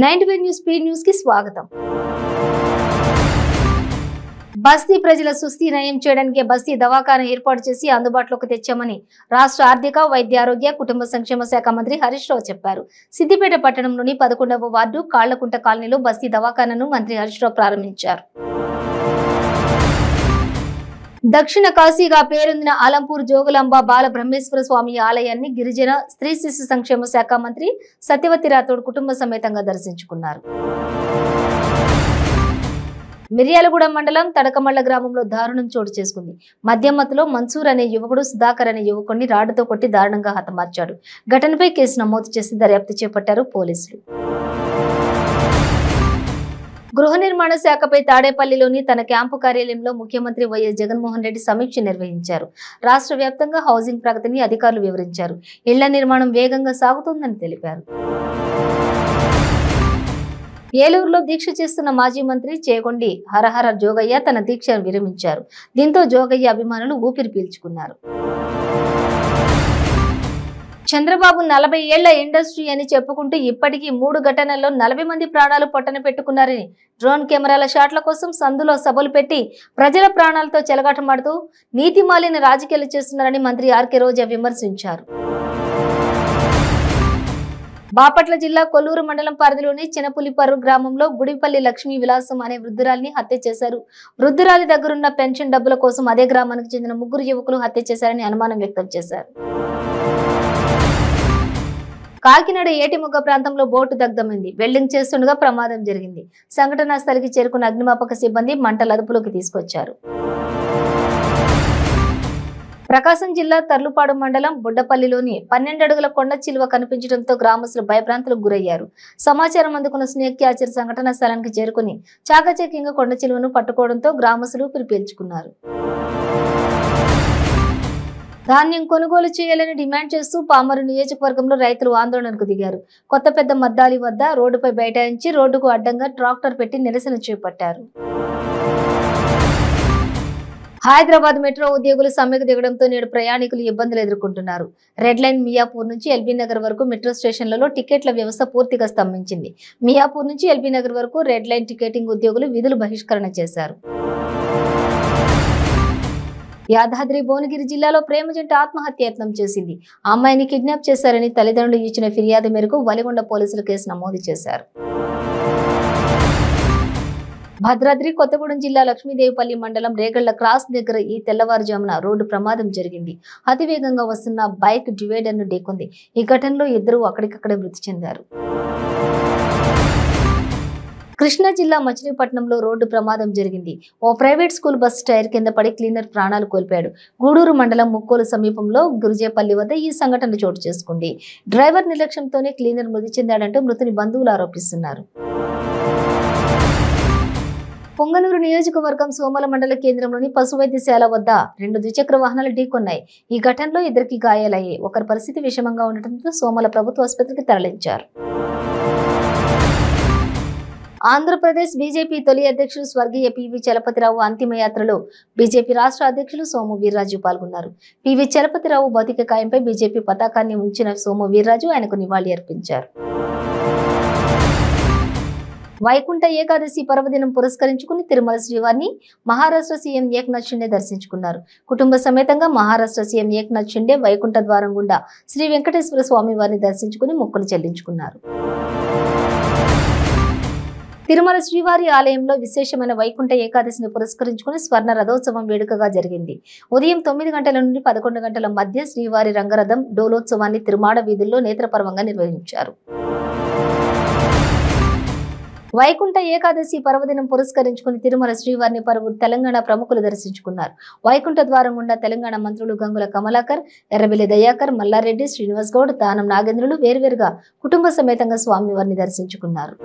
95 news speed news కి స్వాగతం. బస్తీ ప్రజల సుస్థి నయం చేయడానికి బస్తీ దవాఖానా ఏర్పాటు చేసి అందుబాటులోకి తెచ్చామని రాష్ట్ర ఆర్థిక వైద్య ఆరోగ్య కుటుంబ సంక్షేమ శాఖ మంత్రి హరీష్ రావు చెప్పారు. సిద్దిపేట పట్టణంలోని 11వ వార్డు కాళ్లకుంట కాలనీలో బస్తీ దవాఖానాను మంత్రి హరీష్ రావు ప్రారంభించారు. దక్షిణ కాశీగా పేరొందిన అలంపూర్ జోగులాంబ బాల బ్రహ్మేశ్వర స్వామి ఆలయాన్ని గిరిజన స్త్రీ శిశు సంక్షేమ శాఖ మంత్రి సత్యవతి రాథోడ్ కుటుంబ సమేతంగా దర్శించుకున్నారు. మిర్యాలగూడ మండలం తడకమళ్ల గ్రామంలో దారుణం చోటు చేసుకుంది. మద్యమత్తులో మన్సూర్ అనే యువకుడు సుధాకర్ అనే యువకుడిని రాడ్డుతో కొట్టి దారుణంగా హతమార్చాడు. ఘటనపై కేసు నమోదు చేసి దర్యాప్తు చేపట్టారు పోలీసులు. గృహ నిర్మాణ శాఖపై తాడేపల్లిలోని తన క్యాంపు కార్యాలయంలో ముఖ్యమంత్రి వైఎస్ జగన్మోహన్ రెడ్డి సమీక్ష నిర్వహించారు. రాష్ట్ర వ్యాప్తంగా హౌసింగ్ ప్రగతిని అధికారులు వివరించారు. ఇళ్ల నిర్మాణం వేగంగా సాగుతోందని తెలిపారు. ఏలూరులో దీక్ష చేస్తున్న మాజీ మంత్రి చేగొండి హరహర జోగయ్య తన దీక్షను విరమించారు. దీంతో జోగయ్య అభిమానులు ఊపిరి పీల్చుకున్నారు. చంద్రబాబు 40 ఏళ్ల ఇండస్ట్రీ అని చెప్పుకుంటూ ఇప్పటికీ 3 ఘటనల్లో 40 మంది ప్రాణాలు పొట్టన పెట్టుకున్నారని డ్రోన్ కెమెరాల షాట్ల కోసం సందులో సభలు పెట్టి ప్రజల ప్రాణాలతో చెలగాటమాడుతూ నీతిమాలిన రాజకీయాలు చేస్తున్నారని మంత్రి ఆర్కే రోజా విమర్శించారు. బాపట్ల జిల్లా కొల్లూరు మండలం పరిధిలోని చినపులిపర్రు గ్రామంలో గుడిపల్లి లక్ష్మీ విలాసం అనే వృద్ధురాలిని హత్య చేశారు. వృద్ధురాలి దగ్గరున్న పెన్షన్ డబ్బుల కోసం అదే గ్రామానికి చెందిన 3 యువకులు హత్య చేశారని అనుమానం వ్యక్తం చేశారు. కాకినాడ ఏటిముగ్గ ప్రాంతంలో బోటు దగ్ధమైంది. వెల్డింగ్ చేస్తుండగా ప్రమాదం జరిగింది. సంఘటనా స్థలికి చేరుకున్న అగ్నిమాపక సిబ్బంది మంటల అదుపులోకి తీసుకొచ్చారు. ప్రకాశం జిల్లా తర్లుపాడు మండలం బుడ్డపల్లిలోని 12 అడుగుల కొండ చిలువ కనిపించడంతో గ్రామస్తులు భయభ్రాంతులకు గురయ్యారు. సమాచారం అందుకున్న స్నేక్ క్యాచర్ సంఘటనా స్థలానికి చేరుకుని చాకచక్యంగా కొండ చిలువను పట్టుకోవడంతో గ్రామస్తులు ఊపిరి పీల్చుకున్నారు. ధాన్యం కొనుగోలు చేయాలని డిమాండ్ చేస్తూ పామరు నియోజకవర్గంలో రైతులు ఆందోళనకు దిగారు. కొత్తపెద్ద మద్దాలి వద్ద రోడ్డుపై బైఠాయించి రోడ్డుకు అడ్డంగా ట్రాక్టర్ పెట్టి నిరసన చేపట్టారు. హైదరాబాద్ మెట్రో ఉద్యోగులు సమ్మెకు దిగడంతో నేడు ప్రయాణికులు ఇబ్బందులు ఎదుర్కొంటున్నారు. రెడ్ లైన్ మియాపూర్ నుంచి ఎల్బీ నగర్ వరకు మెట్రో స్టేషన్లలో టికెట్ల వ్యవస్థ పూర్తిగా స్తంభించింది. మియాపూర్ నుంచి ఎల్బీ నగర్ వరకు రెడ్ లైన్ టికెటింగ్ ఉద్యోగులు విధులు బహిష్కరణ చేశారు. యాదాద్రి భువనగిరి జిల్లాలో ప్రేమ జంట ఆత్మహత్యాయత్నం చేసింది. ఆ అమ్మాయిని కిడ్నాప్ చేశారని తల్లిదండ్రులు ఇచ్చిన ఫిర్యాదు మేరకు వలిగొండ పోలీసులు కేసు నమోదు చేశారు. భద్రాద్రి కొత్తగూడెం జిల్లా లక్ష్మీదేవిపల్లి మండలం రేగళ్ల క్రాస్ దగ్గర ఈ తెల్లవారుజామున రోడ్డు ప్రమాదం జరిగింది. అతివేగంగా వస్తున్న బైక్ డివైడర్ ను ఢీకొంది. ఈ ఘటనలో 2 అక్కడికక్కడే మృతి చెందారు. కృష్ణా జిల్లా మచిలీపట్నంలో రోడ్డు ప్రమాదం జరిగింది. ఓ ప్రైవేట్ స్కూల్ బస్సు టైర్ కింద పడి క్లీనర్ ప్రాణాలు కోల్పోయాడు. గూడూరు మండలం ముక్కోలు సమీపంలో గురుజేపల్లి వద్ద ఈ సంఘటన చోటు చేసుకుంది. డ్రైవర్ నిర్లక్ష్యంతోనే క్లీనర్ మృతి చెందాడంటూ మృతుని బంధువులు ఆరోపిస్తున్నారు. పొంగనూరు నియోజకవర్గం సోమల మండల కేంద్రంలోని పశు వైద్యశాల వద్ద 2 ద్విచక్ర వాహనాలు ఢీకొన్నాయి. ఈ ఘటనలో 2కి గాయాలయ్యాయి. ఒకరి పరిస్థితి విషమంగా ఉండటంతో సోమల ప్రభుత్వ ఆసుపత్రికి తరలించారు. ఆంధ్రప్రదేశ్ బీజేపీ తొలి అధ్యక్షులు స్వర్గీయ పివి చలపతిరావు అంతిమయాత్రలో బీజేపీ రాష్ట్ర అధ్యక్షులు సోము వీర్రాజు పాల్గొన్నారు. పివి చలపతిరావు భౌతిక కాయంపై బీజేపీ పతాకాన్ని ఉంచిన సోము వీర్రాజు ఆయనకు నివాళి అర్పించారు. వైకుంఠ ఏకాదశి పర్వదినం పురస్కరించుకుని తిరుమల శ్రీవారిని మహారాష్ట్ర సీఎం ఏక్నాథ్ షిండే దర్శించుకున్నారు. కుటుంబ సమేతంగా మహారాష్ట్ర సీఎం ఏక్నాథ్ షిండే వైకుంఠ ద్వారం గుండా శ్రీ వెంకటేశ్వర స్వామి వారిని దర్శించుకుని మొక్కులు చెల్లించుకున్నారు. తిరుమల శ్రీవారి ఆలయంలో విశేషమైన వైకుంఠ ఏకాదశిని పురస్కరించుకుని స్వర్ణ రథోత్సవం వేడుకగా జరిగింది. ఉదయం 9 గంటల నుండి 11 గంటల మధ్య శ్రీవారి రంగరథం డోలోత్సవాన్ని తిరుమాడ వీధుల్లో నేత్రపర్వంగా నిర్వహించారు. వైకుంఠ ఏకాదశి పర్వదినం పురస్కరించుకుని తిరుమల శ్రీవారిని పలువురు తెలంగాణ ప్రముఖులు దర్శించుకున్నారు. వైకుంఠ ద్వారం గుండా తెలంగాణ మంత్రులు గంగుల కమలాకర్, ఎర్రబెల్లి దయాకర్, మల్లారెడ్డి, శ్రీనివాస్ గౌడ్, దానం నాగేంద్రులు వేర్వేరుగా కుటుంబ సమేతంగా స్వామివారిని దర్శించుకున్నారు.